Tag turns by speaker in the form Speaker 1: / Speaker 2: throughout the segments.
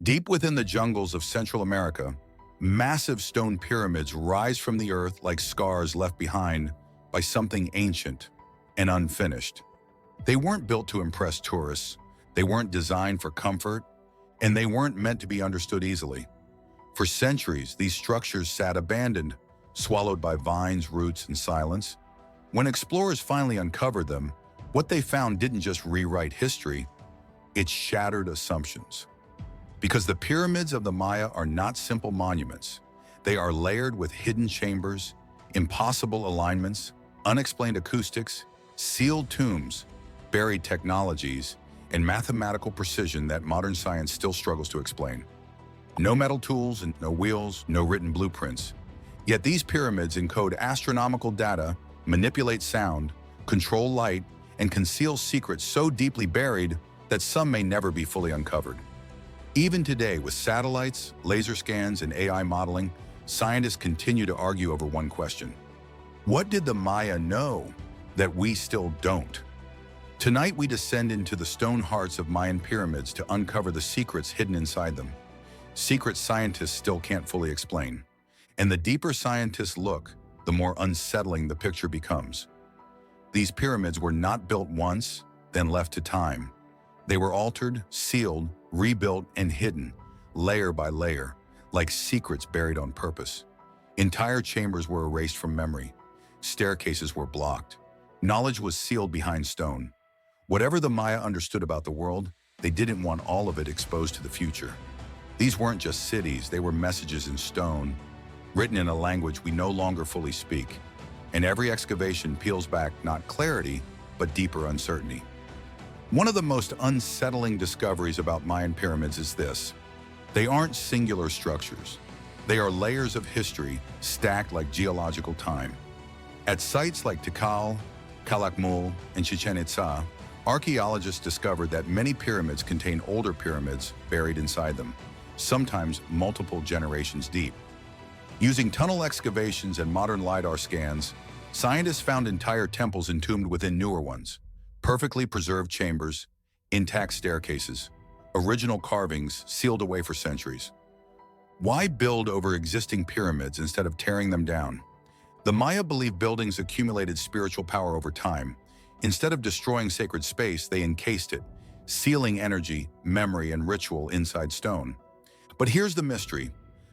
Speaker 1: Deep within the jungles of Central America, massive stone pyramids rise from the earth like scars left behind by something ancient and unfinished. They weren't built to impress tourists, they weren't designed for comfort, and they weren't meant to be understood easily. For centuries, these structures sat abandoned, swallowed by vines, roots, and silence. When explorers finally uncovered them, what they found didn't just rewrite history, it shattered assumptions. Because the pyramids of the Maya are not simple monuments. They are layered with hidden chambers, impossible alignments, unexplained acoustics, sealed tombs, buried technologies, and mathematical precision that modern science still struggles to explain. No metal tools and no wheels, no written blueprints. Yet these pyramids encode astronomical data, manipulate sound, control light, and conceal secrets so deeply buried that some may never be fully uncovered. Even today, with satellites, laser scans, and AI modeling, scientists continue to argue over one question. What did the Maya know that we still don't? Tonight, we descend into the stone hearts of Mayan pyramids to uncover the secrets hidden inside them. Secrets scientists still can't fully explain. And the deeper scientists look, the more unsettling the picture becomes. These pyramids were not built once, then left to time. They were altered, sealed, rebuilt, and hidden, layer by layer, like secrets buried on purpose. Entire chambers were erased from memory. Staircases were blocked. Knowledge was sealed behind stone. Whatever the Maya understood about the world, they didn't want all of it exposed to the future. These weren't just cities, they were messages in stone, written in a language we no longer fully speak. And every excavation peels back not clarity, but deeper uncertainty. One of the most unsettling discoveries about Mayan pyramids is this. They aren't singular structures. They are layers of history stacked like geological time. At sites like Tikal, Calakmul, and Chichen Itza, archaeologists discovered that many pyramids contain older pyramids buried inside them, sometimes multiple generations deep. Using tunnel excavations and modern LiDAR scans, scientists found entire temples entombed within newer ones. Perfectly preserved chambers, intact staircases, original carvings sealed away for centuries. Why build over existing pyramids instead of tearing them down? The Maya believed buildings accumulated spiritual power over time. Instead of destroying sacred space, they encased it, sealing energy, memory, and ritual inside stone. But here's the mystery.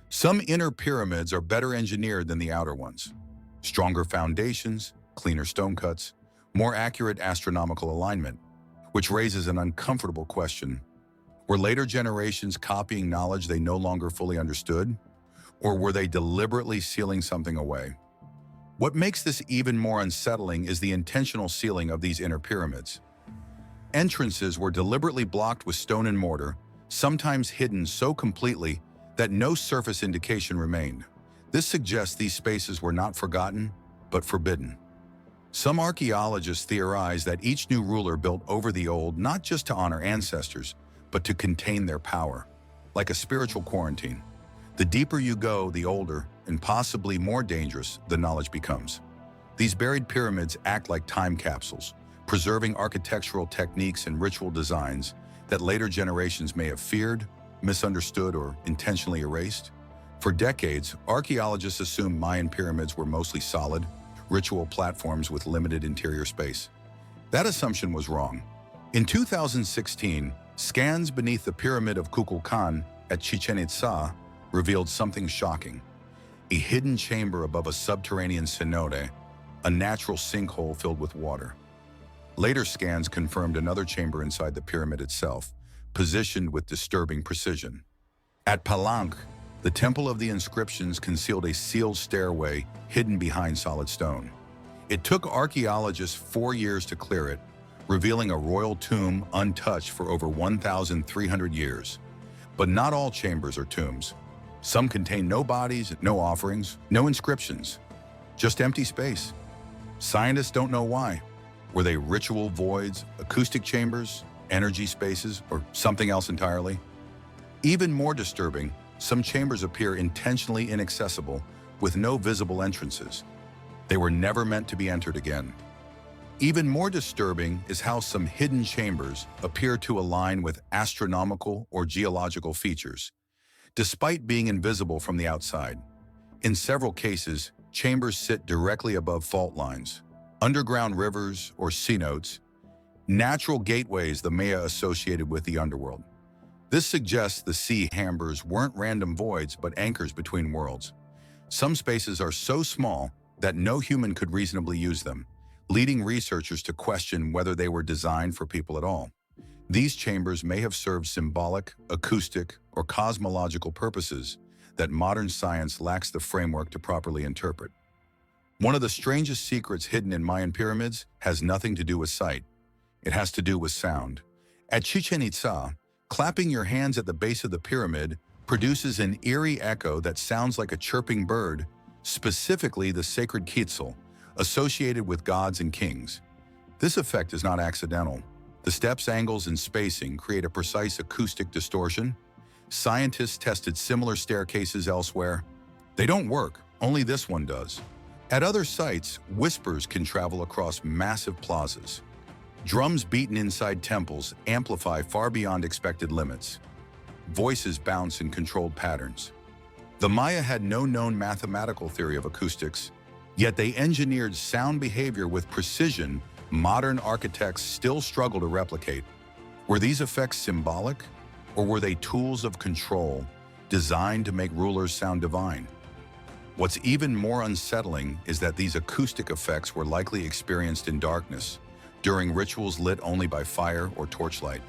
Speaker 1: Some inner pyramids are better engineered than the outer ones. Stronger foundations, cleaner stone cuts, more accurate astronomical alignment, which raises an uncomfortable question. Were later generations copying knowledge they no longer fully understood? Or were they deliberately sealing something away? What makes this even more unsettling is the intentional sealing of these inner pyramids. Entrances were deliberately blocked with stone and mortar, sometimes hidden so completely that no surface indication remained. This suggests these spaces were not forgotten, but forbidden. Some archaeologists theorize that each new ruler built over the old not just to honor ancestors, but to contain their power, like a spiritual quarantine. The deeper you go, the older, and possibly more dangerous, the knowledge becomes. These buried pyramids act like time capsules, preserving architectural techniques and ritual designs that later generations may have feared, misunderstood, or intentionally erased. For decades, archaeologists assumed Mayan pyramids were mostly solid, ritual platforms with limited interior space. That assumption was wrong. In 2016, scans beneath the Pyramid of Kukulkan at Chichen Itza revealed something shocking. A hidden chamber above a subterranean cenote, a natural sinkhole filled with water. Later scans confirmed another chamber inside the pyramid itself, positioned with disturbing precision. At Palenque, the Temple of the Inscriptions concealed a sealed stairway hidden behind solid stone. It took archaeologists 4 years to clear it, revealing a royal tomb untouched for over 1,300 years. But not all chambers are tombs. Some contain no bodies, no offerings, no inscriptions, just empty space. Scientists don't know why. Were they ritual voids, acoustic chambers, energy spaces, or something else entirely? Even more disturbing, some chambers appear intentionally inaccessible with no visible entrances. They were never meant to be entered again. Even more disturbing is how some hidden chambers appear to align with astronomical or geological features, despite being invisible from the outside. In several cases, chambers sit directly above fault lines, underground rivers or cenotes, natural gateways the Maya associated with the underworld. This suggests the sea chambers weren't random voids but anchors between worlds. Some spaces are so small that no human could reasonably use them, leading researchers to question whether they were designed for people at all. These chambers may have served symbolic, acoustic, or cosmological purposes that modern science lacks the framework to properly interpret. One of the strangest secrets hidden in Mayan pyramids has nothing to do with sight. It has to do with sound. At Chichen Itza, clapping your hands at the base of the pyramid produces an eerie echo that sounds like a chirping bird, specifically the sacred quetzal, associated with gods and kings. This effect is not accidental. The steps' angles and spacing create a precise acoustic distortion. Scientists tested similar staircases elsewhere. They don't work, only this one does. At other sites, whispers can travel across massive plazas. Drums beaten inside temples amplify far beyond expected limits. Voices bounce in controlled patterns. The Maya had no known mathematical theory of acoustics, yet they engineered sound behavior with precision modern architects still struggle to replicate. Were these effects symbolic, or were they tools of control designed to make rulers sound divine? What's even more unsettling is that these acoustic effects were likely experienced in darkness, during rituals lit only by fire or torchlight.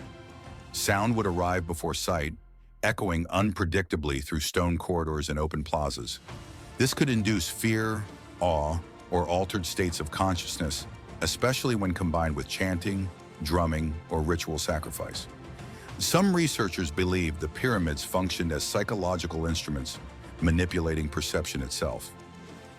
Speaker 1: Sound would arrive before sight, echoing unpredictably through stone corridors and open plazas. This could induce fear, awe, or altered states of consciousness, especially when combined with chanting, drumming, or ritual sacrifice. Some researchers believe the pyramids functioned as psychological instruments, manipulating perception itself.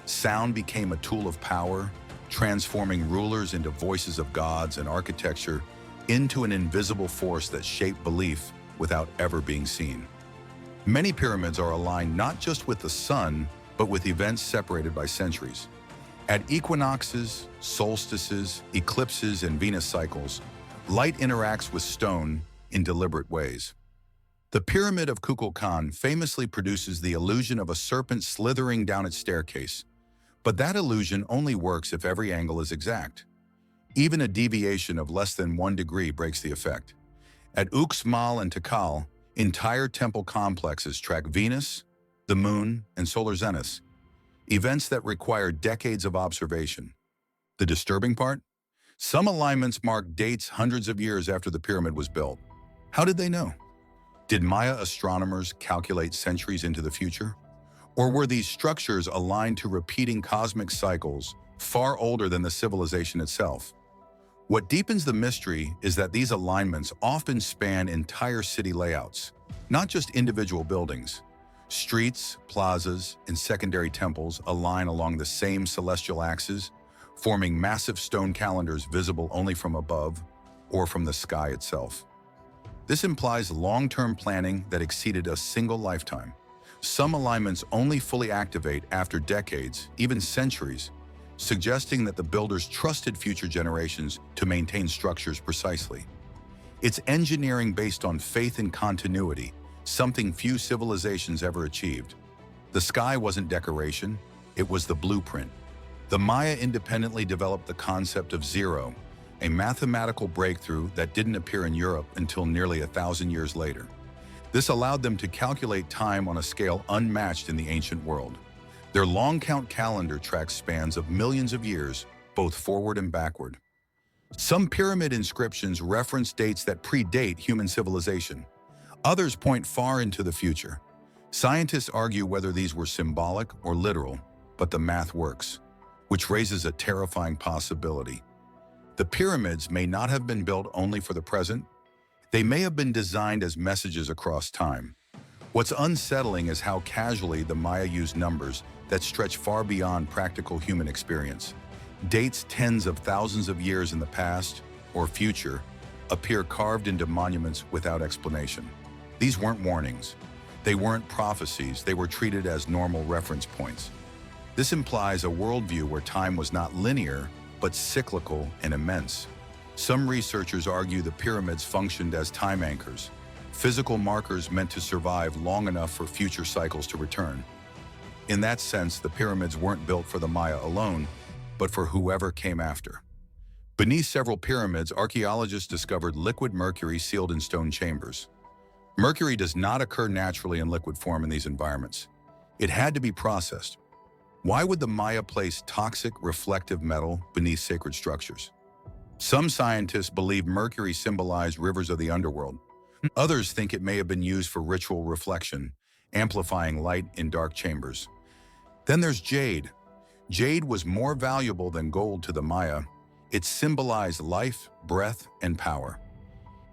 Speaker 1: Sound became a tool of power, transforming rulers into voices of gods and architecture into an invisible force that shaped belief without ever being seen. Many pyramids are aligned not just with the sun, but with events separated by centuries. At equinoxes, solstices, eclipses, and Venus cycles, light interacts with stone in deliberate ways. The Pyramid of Kukulkan famously produces the illusion of a serpent slithering down its staircase, but that illusion only works if every angle is exact. Even a deviation of less than 1 degree breaks the effect. At Uxmal and Tikal, entire temple complexes track Venus, the moon, and solar zeniths, events that require decades of observation. The disturbing part? Some alignments mark dates hundreds of years after the pyramid was built. How did they know? Did Maya astronomers calculate centuries into the future? Or were these structures aligned to repeating cosmic cycles far older than the civilization itself? What deepens the mystery is that these alignments often span entire city layouts, not just individual buildings. Streets, plazas, and secondary temples align along the same celestial axis, forming massive stone calendars visible only from above or from the sky itself. This implies long-term planning that exceeded a single lifetime. Some alignments only fully activate after decades, even centuries, suggesting that the builders trusted future generations to maintain structures precisely. It's engineering based on faith in continuity, something few civilizations ever achieved. The sky wasn't decoration, it was the blueprint. The Maya independently developed the concept of zero, a mathematical breakthrough that didn't appear in Europe until nearly 1,000 years later. This allowed them to calculate time on a scale unmatched in the ancient world. Their long count calendar tracks spans of millions of years, both forward and backward. Some pyramid inscriptions reference dates that predate human civilization. Others point far into the future. Scientists argue whether these were symbolic or literal, but the math works, which raises a terrifying possibility. The pyramids may not have been built only for the present. They may have been designed as messages across time. What's unsettling is how casually the Maya used numbers that stretch far beyond practical human experience. Dates tens of thousands of years in the past or future appear carved into monuments without explanation. These weren't warnings. They weren't prophecies. They were treated as normal reference points. This implies a worldview where time was not linear, but cyclical and immense. Some researchers argue the pyramids functioned as time anchors, physical markers meant to survive long enough for future cycles to return. In that sense, the pyramids weren't built for the Maya alone, but for whoever came after. Beneath several pyramids, archaeologists discovered liquid mercury sealed in stone chambers. Mercury does not occur naturally in liquid form in these environments. It had to be processed. Why would the Maya place toxic, reflective metal beneath sacred structures? Some scientists believe mercury symbolized rivers of the underworld. Others think it may have been used for ritual reflection, amplifying light in dark chambers. Then there's jade. Jade was more valuable than gold to the Maya. It symbolized life, breath, and power.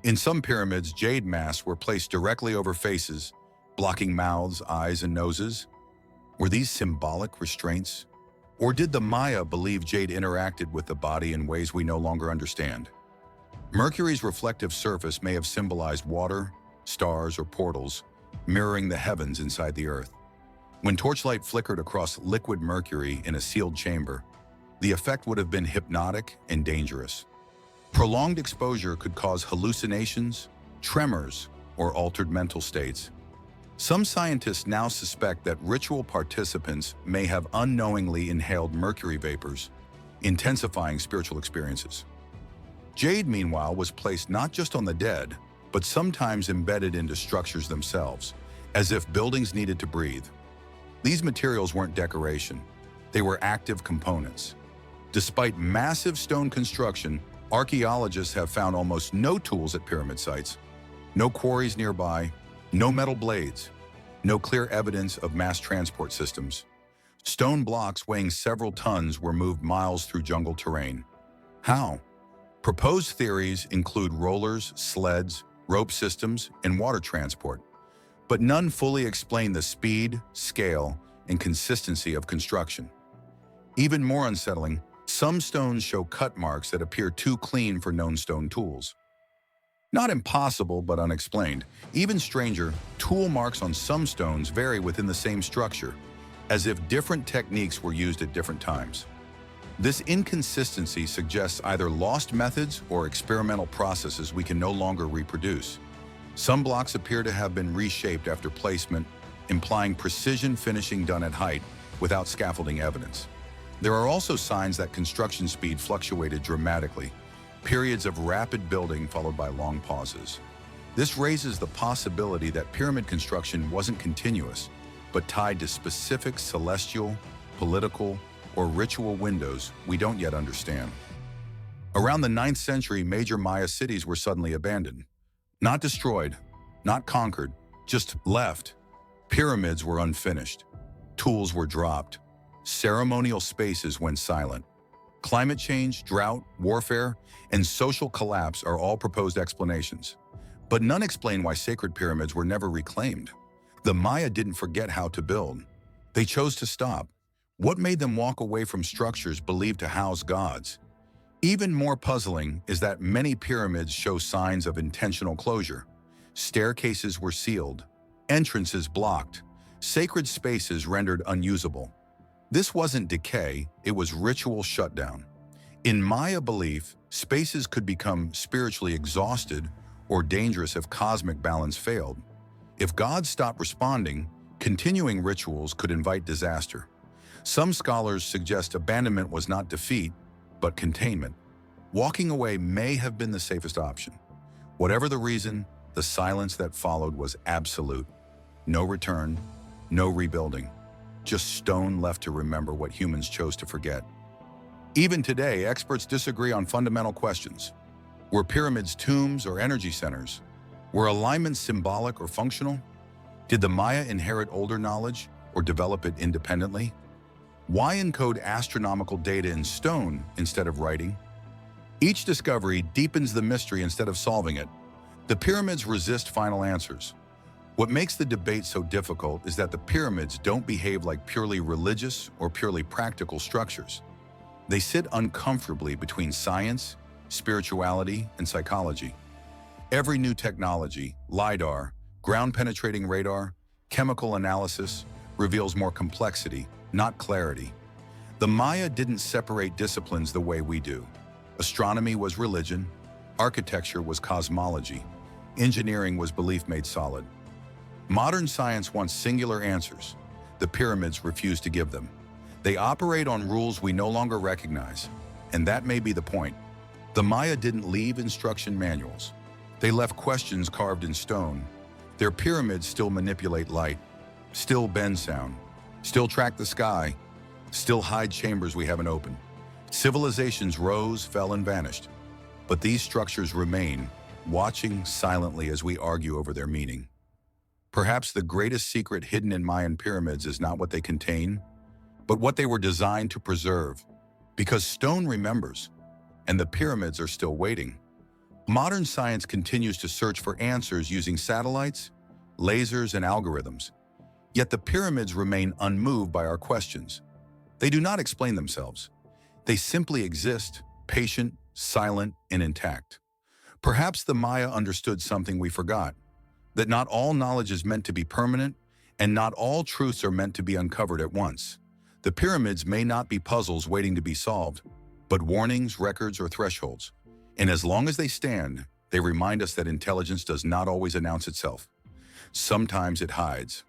Speaker 1: In some pyramids, jade masks were placed directly over faces, blocking mouths, eyes, and noses. Were these symbolic restraints? Or did the Maya believe jade interacted with the body in ways we no longer understand? Mercury's reflective surface may have symbolized water, stars, or portals, mirroring the heavens inside the earth. When torchlight flickered across liquid mercury in a sealed chamber, the effect would have been hypnotic and dangerous. Prolonged exposure could cause hallucinations, tremors, or altered mental states. Some scientists now suspect that ritual participants may have unknowingly inhaled mercury vapors, intensifying spiritual experiences. Jade, meanwhile, was placed not just on the dead, but sometimes embedded into structures themselves, as if buildings needed to breathe. These materials weren't decoration. They were active components. Despite massive stone construction, archaeologists have found almost no tools at pyramid sites, no quarries nearby, no metal blades, no clear evidence of mass transport systems. Stone blocks weighing several tons were moved miles through jungle terrain. How? Proposed theories include rollers, sleds, rope systems, and water transport, but none fully explain the speed, scale, and consistency of construction. Even more unsettling, some stones show cut marks that appear too clean for known stone tools. Not impossible, but unexplained. Even stranger, tool marks on some stones vary within the same structure, as if different techniques were used at different times. This inconsistency suggests either lost methods or experimental processes we can no longer reproduce. Some blocks appear to have been reshaped after placement, implying precision finishing done at height without scaffolding evidence. There are also signs that construction speed fluctuated dramatically, periods of rapid building followed by long pauses. This raises the possibility that pyramid construction wasn't continuous, but tied to specific celestial, political, or ritual windows we don't yet understand. Around the 9th century, major Maya cities were suddenly abandoned. Not destroyed, not conquered, just left. Pyramids were unfinished. Tools were dropped. Ceremonial spaces went silent. Climate change, drought, warfare, and social collapse are all proposed explanations. But none explain why sacred pyramids were never reclaimed. The Maya didn't forget how to build. They chose to stop. What made them walk away from structures believed to house gods? Even more puzzling is that many pyramids show signs of intentional closure. Staircases were sealed, entrances blocked, sacred spaces rendered unusable. This wasn't decay, it was ritual shutdown. In Maya belief, spaces could become spiritually exhausted or dangerous if cosmic balance failed. If gods stopped responding, continuing rituals could invite disaster. Some scholars suggest abandonment was not defeat, but containment. Walking away may have been the safest option. Whatever the reason, the silence that followed was absolute. No return, no rebuilding. Just stone left to remember what humans chose to forget. Even today, experts disagree on fundamental questions. Were pyramids tombs or energy centers? Were alignments symbolic or functional? Did the Maya inherit older knowledge or develop it independently? Why encode astronomical data in stone instead of writing? Each discovery deepens the mystery instead of solving it. The pyramids resist final answers. What makes the debate so difficult is that the pyramids don't behave like purely religious or purely practical structures. They sit uncomfortably between science, spirituality, and psychology. Every new technology, LiDAR, ground-penetrating radar, chemical analysis, reveals more complexity, not clarity. The Maya didn't separate disciplines the way we do. Astronomy was religion, architecture was cosmology, engineering was belief made solid. Modern science wants singular answers. The pyramids refuse to give them. They operate on rules we no longer recognize, and that may be the point. The Maya didn't leave instruction manuals. They left questions carved in stone. Their pyramids still manipulate light, still bend sound, still track the sky, still hide chambers we haven't opened. Civilizations rose, fell, and vanished. But these structures remain, watching silently as we argue over their meaning. Perhaps the greatest secret hidden in Mayan pyramids is not what they contain, but what they were designed to preserve. Because stone remembers, and the pyramids are still waiting. Modern science continues to search for answers using satellites, lasers, and algorithms. Yet the pyramids remain unmoved by our questions. They do not explain themselves. They simply exist, patient, silent, and intact. Perhaps the Maya understood something we forgot, that not all knowledge is meant to be permanent, and not all truths are meant to be uncovered at once. The pyramids may not be puzzles waiting to be solved, but warnings, records, or thresholds. And as long as they stand, they remind us that intelligence does not always announce itself. Sometimes it hides.